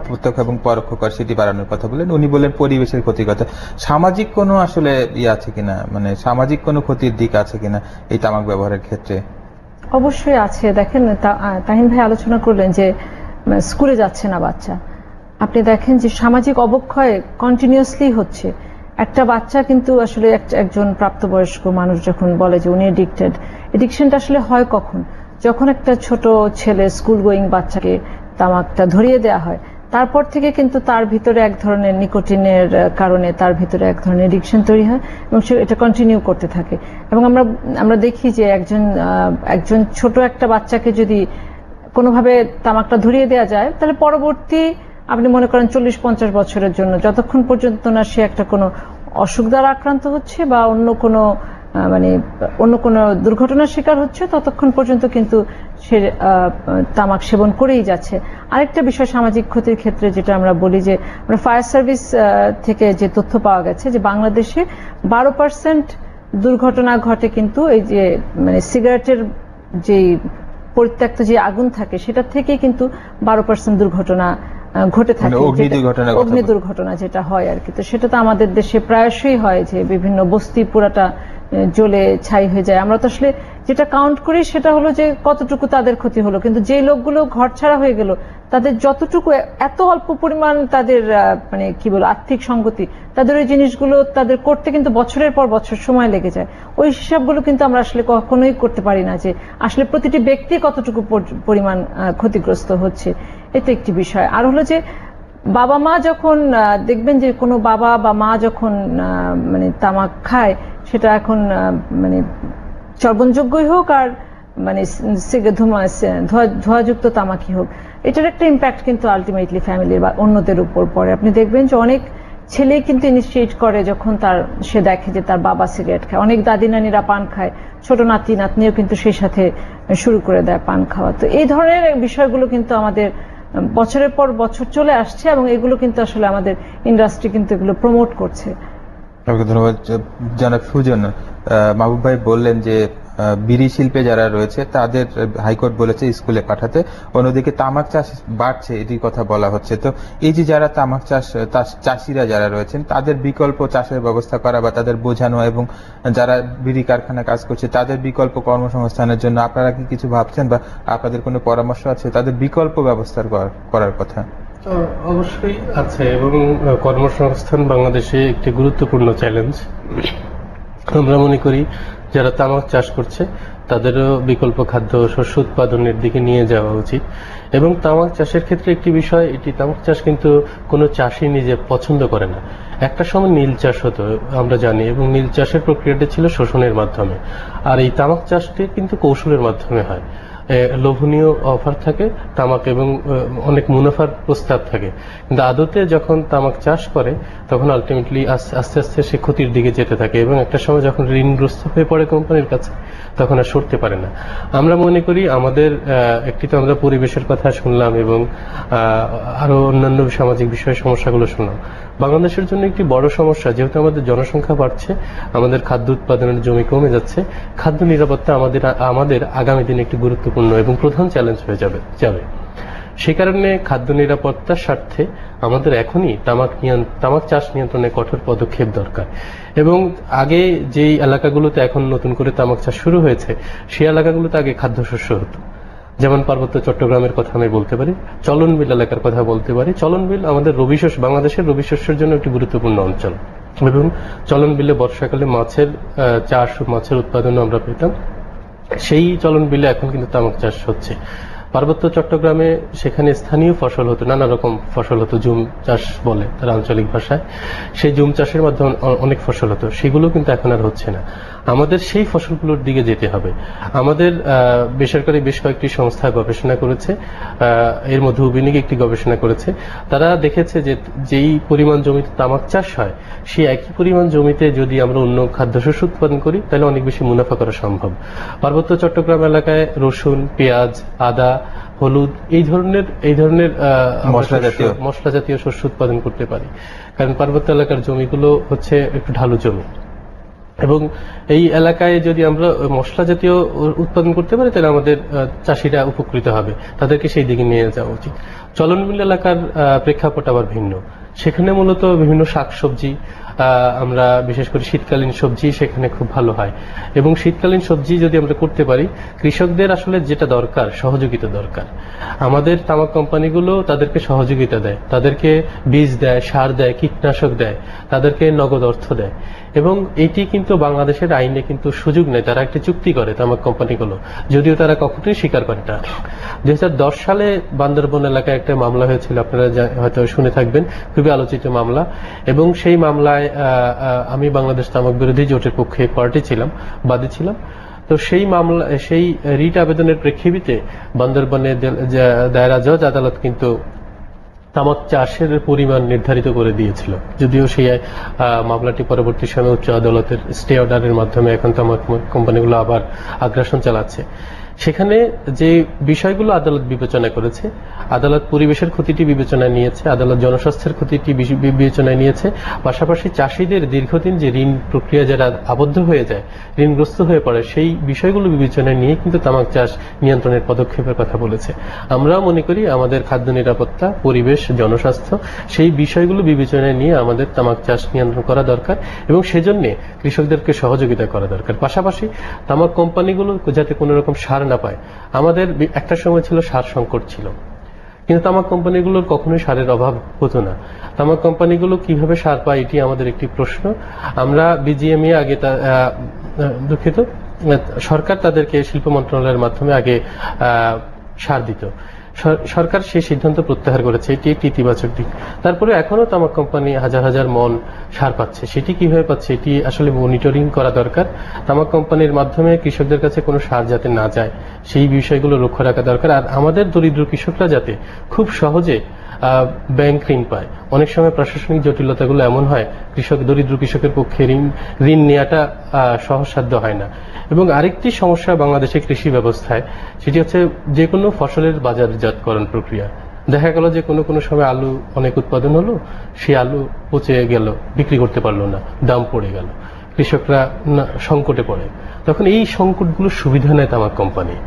প্রত্যক্ষ এবং পরোক্ষ কর সেটি বাড়ানোর কথা বললেন। উনি বললেন পরিবেশের ক্ষতির কথা। সামাজিক কোনো আসলে আছে কিনা, মানে সামাজিক কোনো ক্ষতির দিক আছে কিনা এই তামাক ব্যবহারের ক্ষেত্রে? অবশ্যই আছে। দেখেন, তাহিন ভাই আলোচনা করলেন যে স্কুলে যাচ্ছে না বাচ্চা। আপনি দেখেন যে সামাজিক অবক্ষয় কন্টিনিউয়াসলি হচ্ছে। একটা বাচ্চা কিন্তু আসলে একজন প্রাপ্তবয়স্ক মানুষ যখন বলে যে উনি এডিকশনটা আসলে হয় কখন? যখন একটা ছোট ছেলে, স্কুল গোয়িং বাচ্চাকে তামাকটা ধরিয়ে দেওয়া হয়, তারপর থেকে কিন্তু তার ভিতরে এক ধরনের নিকোটিনের কারণে তার ভিতরে এক ধরনের এডিকশন তৈরি হয় এবং সে এটা কন্টিনিউ করতে থাকে। এবং আমরা দেখি যে একজন ছোট একটা বাচ্চাকে যদি কোনোভাবে তামাকটা ধরিয়ে দেওয়া যায়, তাহলে পরবর্তী আপনি মনে করেন 40-50 বছরের জন্য, যতক্ষণ পর্যন্ত না সে একটা কোনো অসুখ দ্বারা আক্রান্ত হচ্ছে বা অন্য কোনো মানে অন্য কোনো দুর্ঘটনার শিকার হচ্ছে, ততক্ষণ পর্যন্ত কিন্তু সে তামাক সেবন করেই যাচ্ছে। আরেকটা বিষয় সামাজিক ক্ষতির ক্ষেত্রে যেটা আমরা বলি, যে আমরা ফায়ার সার্ভিস থেকে যে তথ্য পাওয়া গেছে যে বাংলাদেশে 12% দুর্ঘটনা ঘটে কিন্তু এই যে মানে সিগারেটের যে পরিত্যক্ত যে আগুন থাকে সেটা থেকে কিন্তু 12% দুর্ঘটনা ঘটে থাকে, অগ্নি দুর্ঘটনা যেটা হয় আর কি। তো সেটা তো আমাদের দেশে প্রায়শই হয় যে বিভিন্ন বস্তি পুরাটা জ্বলে ছাই হয়ে যায়। আমরা তো আসলে যেটা কাউন্ট করি সেটা হলো যে কতটুকু তাদের ক্ষতি হলো, কিন্তু যে লোকগুলো ঘর ছাড়া হয়ে গেল তাদের যতটুকু, এত অল্প পরিমাণ তাদের মানে কি বলবো আর্থিক সংগতি, তাদের ওই জিনিসগুলো তাদের করতে কিন্তু বছরের পর বছর সময় লেগে যায়। ওই হিসাবগুলো কিন্তু আমরা আসলে কখনোই করতে পারি না যে আসলে প্রতিটি ব্যক্তি কতটুকু পরিমাণ ক্ষতিগ্রস্ত হচ্ছে। এটা একটি বিষয়। আর হলো যে বাবা মা যখন দেখবেন যে কোনো বাবা বা মা যখন মানে তামাক খায়, সেটা এখন মানে চর্বণযোগ্যই হোক আর মানে ধোঁয়াযুক্ত তামাকই হোক, এটার একটা ইম্প্যাক্ট কিন্তু আলটিমেটলি ফ্যামিলির বা অন্যদের উপর পড়ে। আপনি দেখবেন যে অনেক ছেলে কিন্তু ইনিশিয়েট করে যখন সে দেখে যে তার বাবা সিগারেট খায়, অনেক দাদি নানিরা পান খায়, ছোট নাতি নাতনিও কিন্তু সেই সাথে শুরু করে দেয় পান খাওয়া। তো এই ধরনের বিষয়গুলো কিন্তু আমাদের বছরের পর বছর চলে আসছে এবং এগুলো কিন্তু আসলে আমাদের ইন্ডাস্ট্রি কিন্তু এগুলো প্রমোট করছে। ধন্যবাদ জনাব সুজন। মাহবুব ভাই বললেন যে বিড়ি শিল্পে যারা রয়েছে তাদের হাইকোর্ট বলেছে স্কুলে পাঠাতে, অন্যদিকে তামাক চাষ বাড়ছে এটির কথা বলা হচ্ছে। তো এই যে যারা তামাক চাষিরা যারা রয়েছেন তাদের বিকল্প চাষের ব্যবস্থা করা বা তাদের বোঝানো, এবং যারা বিড়ি কারখানা কাজ করছে তাদের বিকল্প কর্মসংস্থানের জন্য আপনারা কি কিছু ভাবছেন বা আপনাদের কোনো পরামর্শ আছে তাদের বিকল্প ব্যবস্থা করার কথা? অবশ্যই আছে, এবং কর্মসংস্থান বাংলাদেশে একটি গুরুত্বপূর্ণ চ্যালেঞ্জ। আমরা মনে করি যারা তামাক চাষ করছে তাদেরও বিকল্প খাদ্য শস্য উৎপাদনের দিকে নিয়ে যাওয়া উচিত। এবং তামাক চাষের ক্ষেত্রে একটি বিষয়, এটি তামাক চাষ কিন্তু কোনো চাষি নিজে পছন্দ করে না। একটা সময় নীল চাষ হতো আমরা জানি, এবং নীল চাষের প্রক্রিয়াটি ছিল শোষণের মাধ্যমে, আর এই তামাক চাষটি কিন্তু কৌশলের মাধ্যমে হয়। লোভনীয় অফার থাকে তামাক এবং অনেক মুনাফার প্রস্তাব থাকে, কিন্তু আদতে যখন তামাক চাষ করে তখন আলটিমেটলি আস্তে আস্তে সে ক্ষতির দিকে যেতে থাকে, এবং একটা সময় যখন ঋণগ্রস্ত হয়ে পড়ে কোম্পানির কাছে তখন আর সরতে পারে না। আমরা মনে করি আমাদের একটি তো আমরা পরিবেশের কথা শুনলাম এবং আরো অন্যান্য সামাজিক বিষয় সমস্যাগুলো শুনলাম। বাংলাদেশের জন্য একটি বড় সমস্যা, যেহেতু আমাদের জনসংখ্যা বাড়ছে, আমাদের খাদ্য উৎপাদনের জমি কমে যাচ্ছে, খাদ্য নিরাপত্তা আমাদের আগামী দিনে একটি গুরুত্বপূর্ণ এবং প্রধান চ্যালেঞ্জ হয়ে যাবে। সে কারণে খাদ্য নিরাপত্তার স্বার্থে আমাদের এখনই তামাক চাষ নিয়ন্ত্রণে কঠোর পদক্ষেপ দরকার। এবং আগে যেই এলাকাগুলোতে এখন নতুন করে তামাক চাষ শুরু হয়েছে সেই এলাকাগুলোতে আগে খাদ্যশস্য হতো, যেমন পার্বত্য চট্টগ্রামের কথা আমি বলতে পারি, চলনবিল এলাকার কথা বলতে পারি। চলনবিল আমাদের বাংলাদেশের রবি শস্যের জন্য একটি গুরুত্বপূর্ণ অঞ্চল, এবং চলনবিলে বর্ষাকালে মাছের চাষ ও মাছের উৎপাদন আমরা পেতাম। সেই চলনবিলে এখন কিন্তু তামাক চাষ হচ্ছে। পার্বত্য চট্টগ্রামে সেখানে স্থানীয় ফসল হতো, নানা রকম ফসল হতো, জুম চাষ বলে তার আঞ্চলিক ভাষায়। সেই জুম চাষের মাধ্যমে অনেক ফসল হতো, সেগুলো কিন্তু এখন আর হচ্ছে না। আমাদের সেই ফসলগুলোর দিকে যেতে হবে। আমাদের বেসরকারি বেশ কয়েকটি সংস্থা গবেষণা করেছে, এর মধ্যে উবিনিক একটি গবেষণা করেছে। তারা দেখেছে যে যেই পরিমাণ জমিতে তামাক চাষ হয় সেই একই পরিমাণ জমিতে যদি আমরা অন্য খাদ্যশস্য উৎপাদন করি তাহলে অনেক বেশি মুনাফা করা সম্ভব। পার্বত্য চট্টগ্রাম এলাকায় রসুন, পেঁয়াজ, আদা, হলুদ এই ধরনের মশলা জাতীয় শস্য উৎপাদন করতে পারি, কারণ পার্বত্য এলাকার জমিগুলো হচ্ছে একটু ঢালু জমি, এবং এই এলাকায় যদি আমরা মশলা জাতীয় উৎপাদন করতে পারি তাহলে আমাদের চাষিরা উপকৃত হবে, তাদেরকে সেই দিকে নিয়ে যাওয়া উচিত। চলনবিল এলাকার প্রেক্ষাপট আবার ভিন্ন, সেখানে মূলত বিভিন্ন শাকসবজি, আমরা বিশেষ করে শীতকালীন সবজি সেখানে খুব ভালো হয়, এবং শীতকালীন সবজি যদি আমরা করতে পারি, কৃষকদের আসলে যেটা দরকার সহযোগিতা দরকার। আমাদের তামাক কোম্পানিগুলো তাদেরকে সহযোগিতা দেয়, তাদেরকে বীজ দেয়, সার দেয়, কীটনাশক দেয়, তাদেরকে নগদ অর্থ দেয়, এবং এটি কিন্তু বাংলাদেশের আইনে কিন্তু সুযোগ নেই। তারা একটি চুক্তি করে তামাক কোম্পানিগুলো, যদিও তারা কখনোই স্বীকার করে না। 2010 সালে বান্দরবন এলাকায় একটা মামলা হয়েছিল, আপনারা হয়তো শুনে থাকবেন, খুবই আলোচিত মামলা, এবং সেই মামলায় আমি বাংলাদেশ তামাক বিরোধী জোটের পক্ষে বাদী ছিলাম। তো সেই রিট আবেদনের প্রেক্ষিতে বান্দরবনে দায়রা জজ আদালত কিন্তু তামাক চাষের পরিমাণ নির্ধারিত করে দিয়েছিল, যদিও সেই মামলাটি পরবর্তী সময়ে উচ্চ আদালতের স্টে অর্ডারের মাধ্যমে এখন তামাক কোম্পানিগুলো আবার আগ্রাসন চালাচ্ছে। সেখানে যে বিষয়গুলো আদালত বিবেচনা করেছে, আদালত পরিবেশের ক্ষতিটি বিবেচনায় নিয়েছে, আদালত জনস্বাস্থ্যের ক্ষতিটি বিবেচনায় নিয়েছে, পাশাপাশি চাষিদের দীর্ঘদিন যে ঋণ প্রক্রিয়া যারা আবদ্ধ হয়ে যায়, ঋণগ্রস্ত হয়ে পড়ে, সেই বিষয়গুলো বিবেচনায় নিয়ে কিন্তু তামাক চাষ নিয়ন্ত্রণের পদক্ষেপের কথা বলেছে। আমরাও মনে করি আমাদের খাদ্য নিরাপত্তা, পরিবেশ, জনস্বাস্থ্য সেই বিষয়গুলো বিবেচনায় নিয়ে আমাদের তামাক চাষ নিয়ন্ত্রণ করা দরকার এবং সেজন্য কৃষকদেরকে সহযোগিতা করা দরকার। পাশাপাশি তামাক কোম্পানিগুলো যাতে কোনো রকম সার না পায়। আমাদের একটা সময় ছিল সার সংকট ছিল, কিন্তু তামাক কোম্পানিগুলোর কখনোই সারের অভাব হতো না। তামাক কোম্পানিগুলো কিভাবে সার পায় এটি আমাদের একটি প্রশ্ন। আমরা বিজিএমই আগে দুঃখিত, সরকার তাদেরকে শিল্প মন্ত্রণালয়ের মাধ্যমে আগে সার দিত। সরকার সেই সিদ্ধান্ত প্রত্যাহার করেছে, এটি একটি ইতিবাচক দিক। তারপরে এখনো তামাক কোম্পানি হাজার হাজার মন সার পাচ্ছে, সেটি কিভাবে পাচ্ছে এটি আসলে মনিটরিং করা দরকার। তামাক কোম্পানির মাধ্যমে কৃষকদের কাছে কোনো সার যাতে না যায় সেই বিষয়গুলো লক্ষ্য রাখা দরকার। আর আমাদের দরিদ্র কৃষকরা যাতে খুব সহজে ব্যাংক ঋণ পায়। অনেক সময় প্রশাসনিক জটিলতাগুলো এমন হয় দরিদ্র কৃষকের পক্ষে ঋণ নেওয়াটা সহজসাধ্য হয় না। এবং আরেকটি সমস্যা বাংলাদেশের কৃষি ব্যবস্থায়, সেটি হচ্ছে যে কোনো ফসলের বাজারজাতকরণ প্রক্রিয়া। দেখা গেল যে কোনো সময় আলু অনেক উৎপাদন হলো, সেই আলু পচে গেল, বিক্রি করতে পারলো না, দাম পড়ে গেল, কৃষকরা সংকটে পড়ে। তখন এই সংকটগুলোর সুবিধা নেয় তামাক কোম্পানি।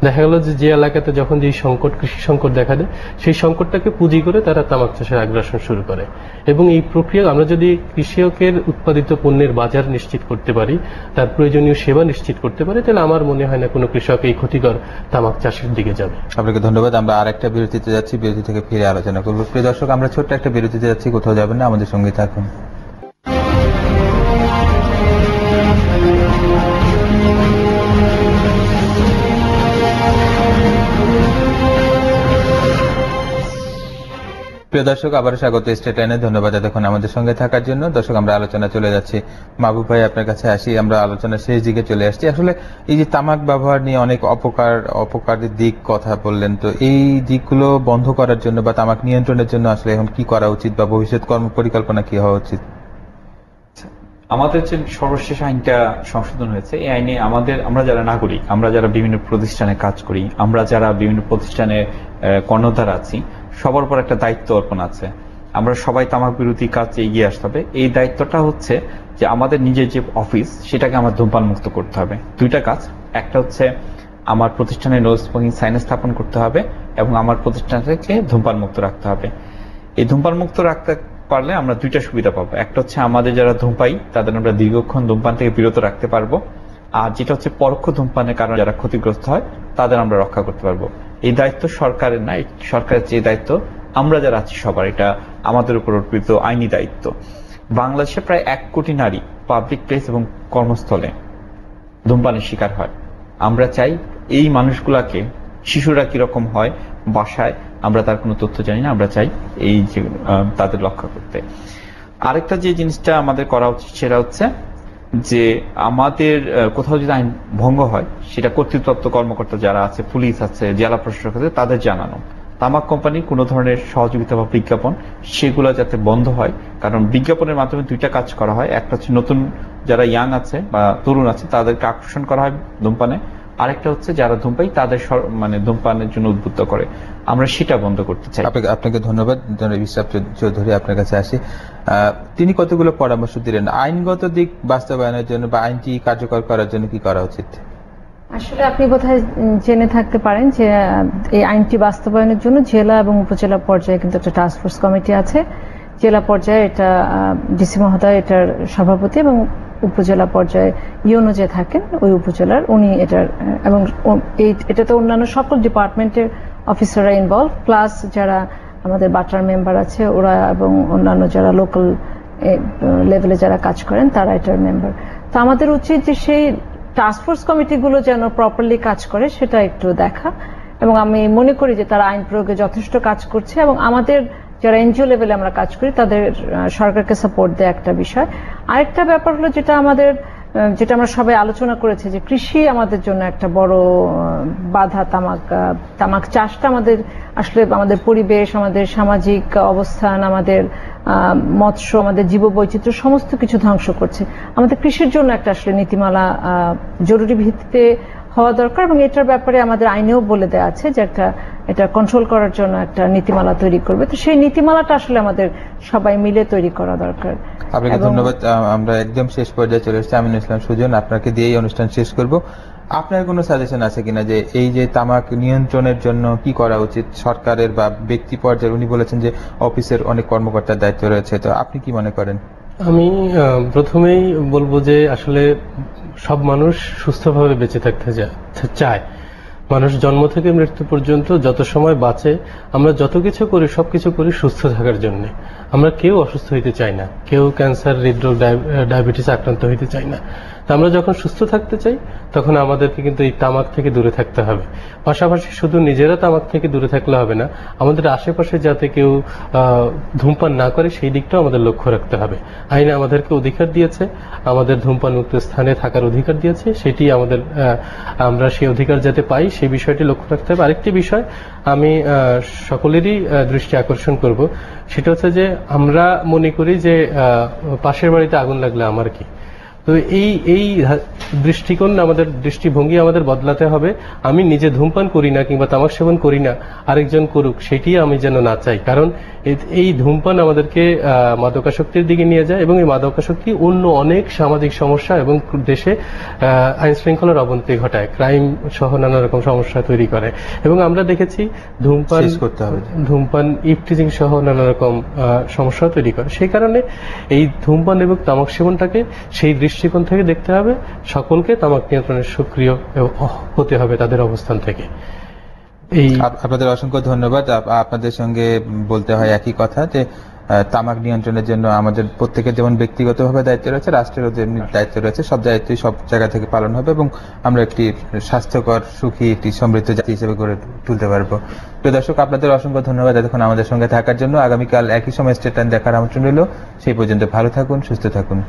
দেখা গেল যে এলাকাতে যখন যে সংকট, কৃষি সংকট দেখা দেয়, সেই সংকটটাকে পুঁজি করে তারা তামাক চাষের আগ্রাসন শুরু করে। এবং এই প্রক্রিয়া আমরা যদি কৃষকের উৎপাদিত পণ্যের বাজার নিশ্চিত করতে পারি, তার প্রয়োজনীয় সেবা নিশ্চিত করতে পারি, তাহলে আমার মনে হয় না কোনো কৃষক এই ক্ষতিকর তামাক চাষের দিকে যাবে। আপনাকে ধন্যবাদ। আমরা আরেকটা বিরতিতে যাচ্ছি, বিরতি থেকে ফিরে আলোচনা করবো। প্রিয় দর্শক, আমরা ছোট্ট একটা বিরতিতে যাচ্ছি, কোথাও যাবেন না, আমাদের সঙ্গে থাকুন। প্রিয় দর্শক, আবারও স্বাগত স্টেট লাইনে। ধন্যবাদ এতক্ষণ আমাদের সঙ্গে থাকার জন্য। দর্শক, আমরা আলোচনা চলে যাচ্ছি। মাহবুব ভাই, আপনার কাছে আসি। আমরা আলোচনার শেষ দিকে চলে আসছি। আসলে এই যে তামাক ব্যবহার নিয়ে অনেক অপকারের দিক কথা বললেন, তো এই দিকগুলো বন্ধ করার জন্য বা তামাক নিয়ন্ত্রণের জন্য আসলে এখন কি করা উচিত বা ভবিষ্যৎ কর্ম পরিকল্পনা কি হওয়া উচিত? আমাদের যে সর্বশেষ আইনটা সংশোধন হয়েছে, এই আইনে আমরা যারা নাগরিক, আমরা যারা বিভিন্ন প্রতিষ্ঠানে কাজ করি, আমরা যারা বিভিন্ন প্রতিষ্ঠানে কর্ণধার আছি, সবার উপর একটা দায়িত্ব অর্পণ আছে। আমরা সবাই তামাক বিরোধী কাজে এগিয়ে আসতে হবে। এই দায়িত্বটা হচ্ছে যে আমাদের নিজের যে অফিস, সেটাকে আমার ধূমপান মুক্ত করতে হবে। দুইটা কাজ, একটা হচ্ছে আমার প্রতিষ্ঠানে নো স্মোকিং সাইন স্থাপন করতে হবে এবং আমার প্রতিষ্ঠানটাকে ধূমপান মুক্ত রাখতে হবে। এই ধূমপান মুক্ত রাখতে পারলে আমরা দুইটা সুবিধা পাবো। একটা হচ্ছে আমাদের যারা ধূমপায়ী, তাদের আমরা দীর্ঘক্ষণ ধূমপান থেকে বিরত রাখতে পারবো। আর যেটা হচ্ছে পরোক্ষ ধূমপানের কারণে যারা ক্ষতিগ্রস্ত হয়, তাদের আমরা রক্ষা করতে পারবো। এই দায়িত্ব সরকারের না, সরকারের যে দায়িত্ব, আমরা যারা আছি সবার, এটা আমাদের উপর অর্পিত আইনি দায়িত্ব। বাংলাদেশে প্রায় 1 কোটি নারী পাবলিক প্লেস এবং কর্মস্থলে ধূমপানের শিকার হয়। আমরা চাই এই মানুষগুলাকে, শিশুরা কিরকম হয় বাসায়, আমরা তার কোনো তথ্য জানি না, আমরা চাই এই যে তাদের রক্ষা করতে। আরেকটা যে জিনিসটা আমাদের করা উচিত, সেটা হচ্ছে যে আমাদের কোথাও যদি আইন ভঙ্গ হয়, সেটা কর্তৃত্ব কর্মকর্তা যারা আছে, পুলিশ আছে, জেলা প্রশাসক আছে, তাদের জানানো। তামাক কোম্পানির কোনো ধরনের সহযোগিতা বা বিজ্ঞাপন, সেগুলো যাতে বন্ধ হয়। কারণ বিজ্ঞাপনের মাধ্যমে দুইটা কাজ করা হয়। একটা হচ্ছে নতুন যারা ইয়াং আছে বা তরুণ আছে, তাদেরকে আকর্ষণ করা হয় ধূমপানে। আরেকটা হচ্ছে যারা ধূমপায়ী, তাদের ধূমপানের জন্য উদ্বুদ্ধ করে। আমরা সেটা বন্ধ করতে চাই। আপনাকে ধন্যবাদ। ইসরাফ চৌধুরী, আপনার কাছে আসি। তিনি কতগুলো পরামর্শ দিলেন আইনগত দিক বাস্তবায়নের জন্য বা আইনটি কার্যকর করার জন্য কি করা উচিত? আসলে আপনি বোধহয় জেনে থাকতে পারেন যে এই আইনটি বাস্তবায়নের জন্য জেলা এবং উপজেলা পর্যায়ে কিন্তু একটা টাস্কফোর্স কমিটি আছে। জেলা পর্যায়ে এটা ডিসি মহোদয় এটার সভাপতি, এবং উপজেলা পর্যায়ে ইউনো যে থাকেন ওই উপজেলার উনি এটার, এবং এটাতে অন্যান্য সকল ডিপার্টমেন্টের অফিসাররা ইনভলভ, প্লাস যারা আমাদের বাটার মেম্বার আছে ওরা, এবং অন্যান্য যারা লোকাল লেভেলে যারা কাজ করেন তারা এটার মেম্বার। তো আমাদের উচিত যে সেই টাস্কফোর্স কমিটিগুলো যেন প্রপারলি কাজ করে সেটা একটু দেখা, এবং আমি মনে করি যে তারা আইন প্রয়োগে যথেষ্ট কাজ করছে, এবং আমাদের যারা এনজিও লেভেলে আমরা কাজ করি তাদের সরকারকে সাপোর্ট দেয় একটা বিষয়। আরেকটা ব্যাপার হলো যেটা আমাদের যেটা আমরা সবাই আলোচনা করেছি যে কৃষি আমাদের জন্য একটা বড় বাধা। তামাক চাষটা আমাদের আসলে আমাদের পরিবেশ, আমাদের সামাজিক অবস্থান, আমাদের মৎস্য, আমাদের জীববৈচিত্র্য সমস্ত কিছু ধ্বংস করছে। আমাদের কৃষির জন্য একটা আসলে নীতিমালা জরুরি ভিত্তিতে হওয়া দরকার, এবং এটার ব্যাপারে আমাদের আইনেও বলে দেওয়া আছে যে এটা কন্ট্রোল করার জন্য একটা নীতিমালা তৈরি করবে। তো সেই নীতিমালাটা আসলে আমাদের সবাই মিলে তৈরি করা দরকার। আপনাকে ধন্যবাদ। আমরা একদম শেষ পর্যায়ে চলে এসেছি। আমিনুল ইসলাম সুজন, আপনাকে দিয়েই অনুষ্ঠান শেষ করব। আপনার কোনো সাজেশন আছে কিনা যে এই যে তামাক নিয়ন্ত্রণের জন্য কি করা উচিত সরকারের বা ব্যক্তি পর্যায়ে? উনি বলেছেন যে অফিসের অনেক কর্মকর্তার দায়িত্ব রয়েছে, তো আপনি কি মনে করেন? আমি প্রথমেই বলবো যে আসলে সব মানুষ সুস্থভাবে বেঁচে থাকতে চায়। মানুষ জন্ম থেকে মৃত্যু পর্যন্ত যত সময় বাঁচে, আমরা যত কিছু করি সবকিছু করি সুস্থ থাকার জন্য। আমরা কেউ অসুস্থ হইতে চাই না, কেউ ক্যান্সার, হৃদরোগ, ডায়াবেটিস আক্রান্ত হইতে চাই না। তা আমরা যখন সুস্থ থাকতে চাই তখন আমাদেরকে কিন্তু এই তামাক থেকে দূরে থাকতে হবে। পাশাপাশি শুধু নিজেরা তামাক থেকে দূরে থাকলে হবে না, আমাদের আশেপাশে যাতে কেউ ধূমপান না করে সেই দিকটাও আমাদের লক্ষ্য রাখতে হবে। আইনে আমাদেরকে অধিকার দিয়েছে, আমাদের ধূমপান মুক্ত স্থানে থাকার অধিকার দিয়েছে, সেটি আমরা সেই অধিকার যাতে পাই সেই বিষয়টি লক্ষ্য রাখতে হবে। আরেকটি বিষয় আমি সকলেরই দৃষ্টি আকর্ষণ করব, সেটা হচ্ছে যে আমরা মনে করি যে পাশের বাড়িতে আগুন লাগলে আমার কি। তো এই দৃষ্টিকোণ, আমাদের দৃষ্টিভঙ্গি আমাদের বদলাতে হবে। আমি নিজে ধূমপান করি না কিংবা তামাক সেবন করি না, আরেকজন করুক সেটি আমি যেন না চাই। কারণ এই ধূমপান আমাদেরকে মাদকাসক্তির দিকে নিয়ে যায়, এবং এই মাদকাসক্তি অন্য অনেক সামাজিক সমস্যা এবং দেশে আইন শৃঙ্খলার অবনতি ঘটায়, ক্রাইম সহ নানা রকম সমস্যা তৈরি করে। এবং আমরা দেখেছি ধূমপান ইফটিজিং সহ নানা রকম সমস্যা তৈরি করে। সেই কারণে এই ধূমপান এবং তামাক সেবনটাকে সেই দৃষ্টিকোণ থেকে দেখতে হবে। সকলকে তামাক নিয়ন্ত্রণের সক্রিয় হতে হবে তাদের অবস্থান থেকে। আপনাদের অসংখ্য ধন্যবাদ। আপনাদের সঙ্গে বলতে হয় একই কথা যে তামাক নিয়ন্ত্রণের জন্য আমাদের প্রত্যেকের যেমন ব্যক্তিগতভাবে দায়িত্ব রয়েছে, রাষ্ট্রেরও যেমনি দায়িত্ব রয়েছে, সব দায়িত্বই সব জায়গা থেকে পালন হবে এবং আমরা একটি স্বাস্থ্যকর, সুখী, একটি সমৃদ্ধ জাতি হিসেবে গড়ে তুলতে পারবো। প্রিয় দর্শক, আপনাদের অসংখ্য ধন্যবাদ এতক্ষণ আমাদের সঙ্গে থাকার জন্য। আগামীকাল একই সময় স্টেট টাইম দেখার আমন্ত্রণ রইল। সেই পর্যন্ত ভালো থাকুন, সুস্থ থাকুন।